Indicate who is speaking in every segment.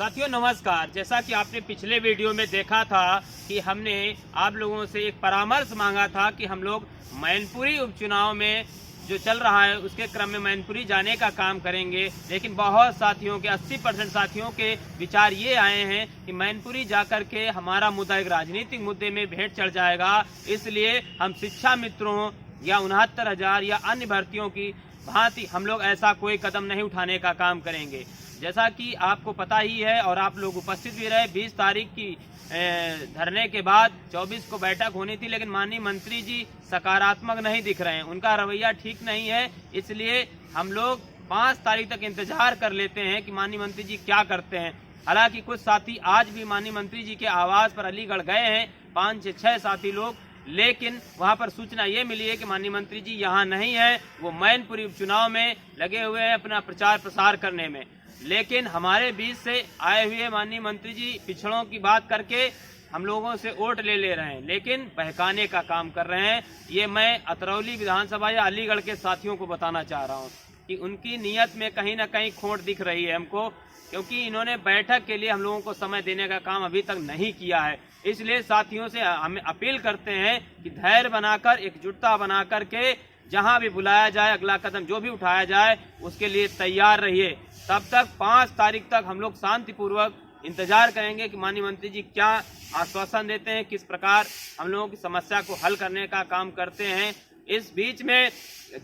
Speaker 1: साथियों नमस्कार। जैसा कि आपने पिछले वीडियो में देखा था कि हमने आप लोगों से एक परामर्श मांगा था कि हम लोग मैनपुरी उपचुनाव में जो चल रहा है उसके क्रम में मैनपुरी जाने का काम करेंगे, लेकिन बहुत साथियों के 80% साथियों के विचार ये आए हैं कि मैनपुरी जाकर के हमारा मुद्दा एक राजनीतिक मुद्दे में भेंट चढ़ जाएगा, इसलिए हम शिक्षा मित्रों या 69,000 या अन्य भर्तियों की भांति हम लोग ऐसा कोई कदम नहीं उठाने का काम करेंगे। जैसा कि आपको पता ही है और आप लोग उपस्थित भी रहे, 20 तारीख की धरने के बाद 24 को बैठक होनी थी, लेकिन माननीय मंत्री जी सकारात्मक नहीं दिख रहे हैं, उनका रवैया ठीक नहीं है। इसलिए हम लोग 5 तारीख तक इंतजार कर लेते हैं कि माननीय मंत्री जी क्या करते हैं। हालांकि कुछ साथी आज भी माननीय मंत्री जी के आवास पर अलीगढ़ गए हैं, 5 से 6 साथी लोग, लेकिन वहां पर सूचना ये मिली है कि माननीय मंत्री जी यहाँ नहीं है, वो मैनपुरी उपचुनाव में लगे हुए हैं अपना प्रचार प्रसार करने में। लेकिन हमारे बीच से आए हुए माननीय मंत्री जी पिछड़ों की बात करके हम लोगों से वोट ले रहे हैं, लेकिन बहकाने का काम कर रहे हैं। ये मैं अतरौली विधानसभा या अलीगढ़ के साथियों को बताना चाह रहा हूँ कि उनकी नीयत में कहीं ना कहीं खोट दिख रही है हमको, क्योंकि इन्होंने बैठक के लिए हम लोगों को समय देने का काम अभी तक नहीं किया है। इसलिए साथियों से हम अपील करते हैं कि धैर्य बनाकर, एकजुटता बना करके जहां भी बुलाया जाए, अगला कदम जो भी उठाया जाए उसके लिए तैयार रहिए। तब तक 5 तारीख तक हम लोग शांतिपूर्वक इंतजार करेंगे कि माननीय मंत्री जी क्या आश्वासन देते हैं, किस प्रकार हम लोगों की समस्या को हल करने का काम करते हैं। इस बीच में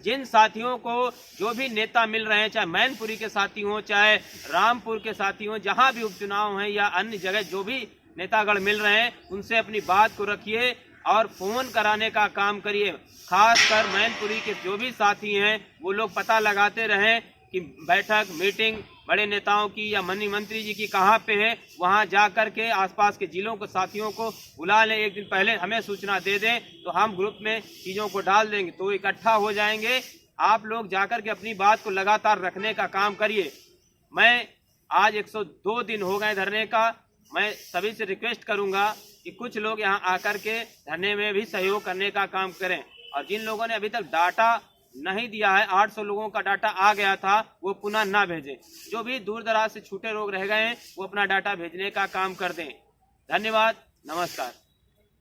Speaker 1: जिन साथियों को जो भी नेता मिल रहे हैं, चाहे मैनपुरी के साथी हों, चाहे रामपुर के साथी हों, जहां भी उपचुनाव हैं या अन्य जगह जो भी नेतागढ़ मिल रहे हैं, उनसे अपनी बात को रखिए और फोन कराने का काम करिए। खासकर मैनपुरी के जो भी साथी हैं वो लोग पता लगाते रहें कि बैठक मीटिंग बड़े नेताओं की या माननीय मंत्री जी की कहाँ पे है, वहाँ जा कर के आसपास के जिलों के साथियों को बुला लें। एक दिन पहले हमें सूचना दे दें तो हम ग्रुप में चीज़ों को डाल देंगे, तो इकट्ठा हो जाएंगे। आप लोग जाकर के अपनी बात को लगातार रखने का काम करिए। मैं आज 102 दिन हो गए धरने का, मैं सभी से रिक्वेस्ट करूंगा कि कुछ लोग यहाँ आकर के धरने में भी सहयोग करने का काम करें, और जिन लोगों ने अभी तक डाटा नहीं दिया है, 800 लोगों का डाटा आ गया था, वो पुनः ना भेजें। जो भी दूर दराज से छूटे लोग रह गए हैं वो अपना डाटा भेजने का काम कर दें। धन्यवाद, नमस्कार।